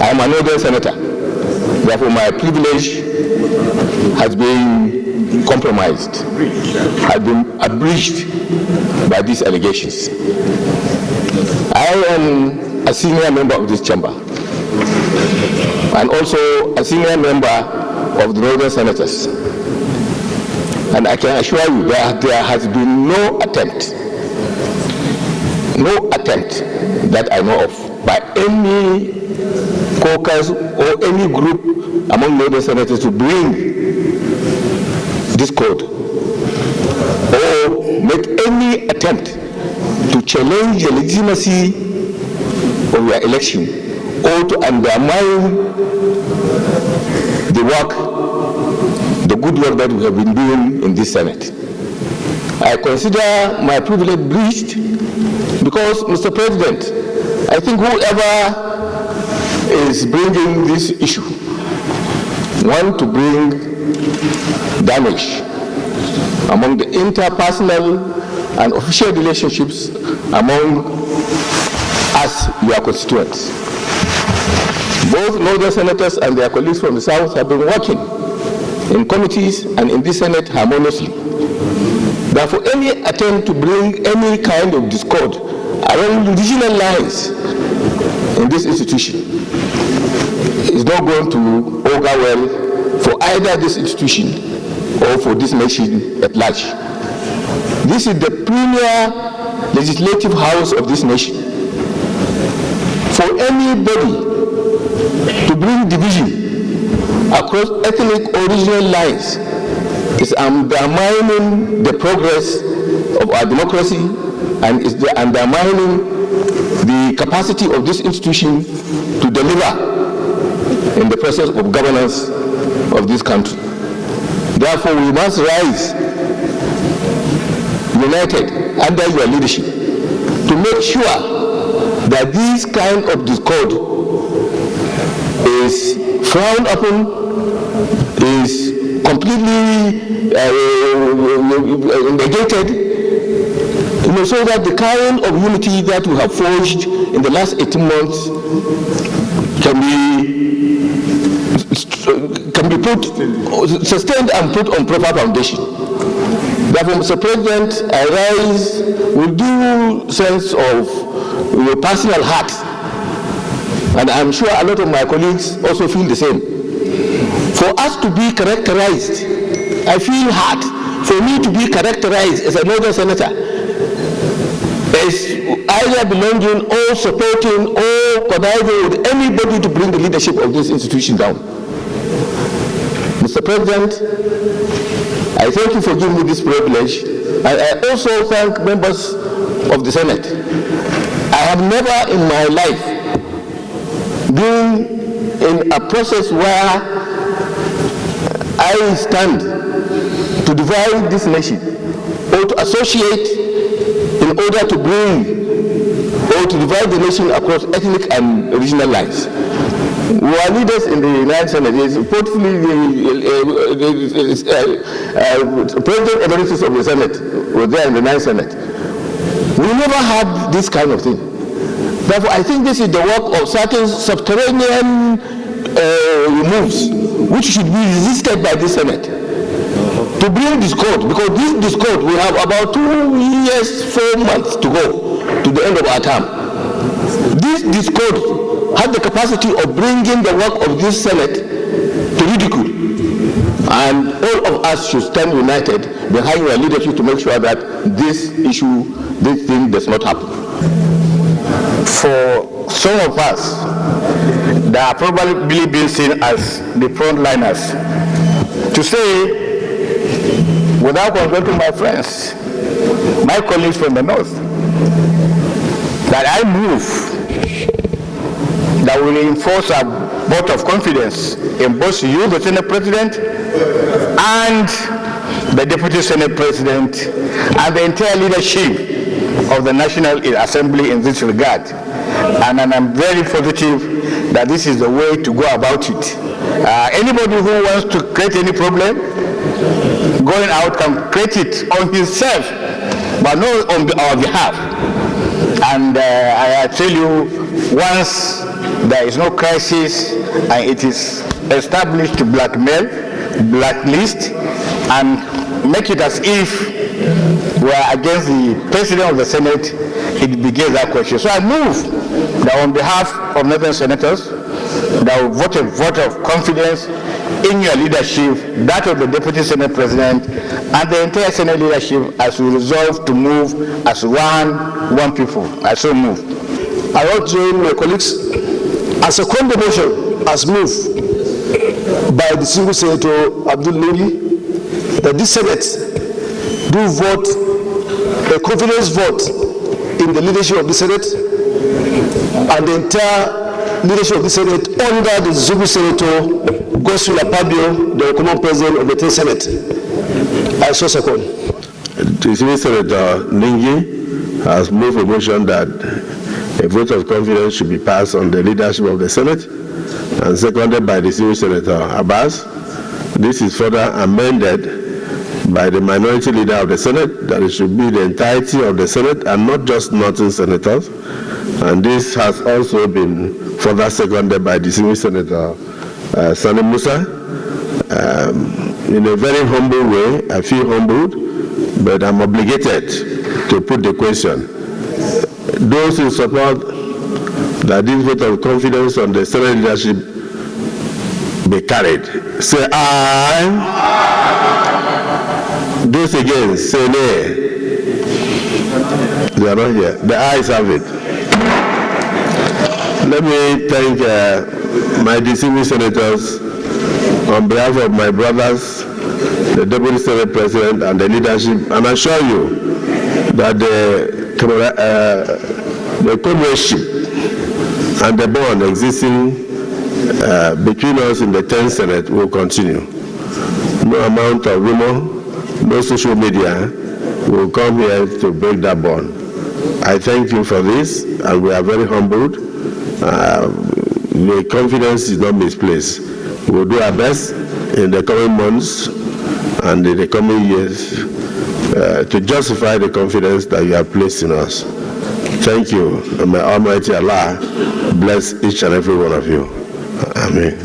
I am another senator. Therefore, my privilege has been compromised, has been abridged by these allegations. I am a senior member of this chamber and also a senior member of the Northern Senators. And I can assure you that there has been no attempt that I know of by any caucus or any group among Northern Senators to bring discord or make any attempt to challenge the legitimacy of your election or to undermine the good work that we have been doing in this Senate. I consider my privilege breached because, Mr. President, I think whoever is bringing this issue want to bring damage among the interpersonal and official relationships among us, your constituents. Both Northern Senators and their colleagues from the South have been working in committees and in this Senate harmoniously. Therefore, any attempt to bring any kind of discord along regional lines in this institution is not going to augur well for either this institution or for this nation at large. This is the premier legislative house of this nation. For anybody to bring division across ethnic or regional lines is undermining the progress of our democracy and is undermining the capacity of this institution to deliver in the process of governance of this country. Therefore, we must rise united under your leadership to make sure that this kind of discord is frowned upon, is completely negated, so that the kind of unity that we have forged in the last 18 months can be put, sustained and put on proper foundation. Therefore, Mr. President, I rise with due sense of your personal heart, and I'm sure a lot of my colleagues also feel the same. For us to be characterized, I feel hard for me to be characterized as a Northern Senator as either belonging or supporting or conniving with anybody to bring the leadership of this institution down. Mr. President, I thank you for giving me this privilege, and I also thank members of the Senate. I have never in my life been in a process where I stand to divide this nation or to associate in order to bring or to divide the nation across ethnic and regional lines. We are leaders in the United States, portfolio President Emeritus of the Senate was there in the United Senate. We never had this kind of thing. Therefore, I think this is the work of certain subterranean moves which should be resisted by this Senate to bring discord, because this discord, we have about 2 years, 4 months to go to the end of our term. This discord has the capacity of bringing the work of this Senate to ridicule, and all of us should stand united behind your leadership to make sure that this issue, this thing does not happen. For some of us, they are probably being seen as the frontliners to say, without consulting my friends, my colleagues from the North, that I move that will enforce a vote of confidence in both you, the Senate President, and the Deputy Senate President, and the entire leadership of the National Assembly in this regard. And I'm very positive that this is the way to go about it. Anybody who wants to create any problem, going out can create it on himself, but not on our behalf. And I tell you, once there is no crisis, and it is established to blackmail, blacklist, and make it as if we are against the President of the Senate, it begins that question. So I move that on behalf of Northern Senators, that will vote a vote of confidence in your leadership, that of the Deputy Senate President, and the entire Senate leadership, as we resolve to move as one people. I so move. I want to join my colleagues as a condemnation as moved by the single Senator Abdullahi that this Senate do vote a confidence vote in the leadership of the Senate and the entire leadership of the Senate under the Zulu Senator Godswill Akpabio, the common president of the 10th Senate. I so second. The Zulu Senator Ningi has moved a motion that a vote of confidence should be passed on the leadership of the Senate, and seconded by the Zulu Senator Abbas. This is further amended by the minority leader of the Senate, that it should be the entirety of the Senate and not just Northern senators. And this has also been further seconded by the Senior Senator Sani Musa. In a very humble way, I feel humbled, but I'm obligated to put the question. Those who support that this vote of confidence on the Senate leadership be carried, say aye. Those against, say nay. They are not here. The ayes have it. Let me thank my distinguished senators on behalf of my brothers, the Deputy Senate President, and the leadership, and I assure you that the comradeship and the bond existing between us in the 10th Senate will continue. No amount of rumor, no social media will come here to break that bond. I thank you for this, and we are very humbled. The confidence is not misplaced. We will do our best in the coming months and in the coming years to justify the confidence that you have placed in us. Thank you, and may Almighty Allah bless each and every one of you. Amen.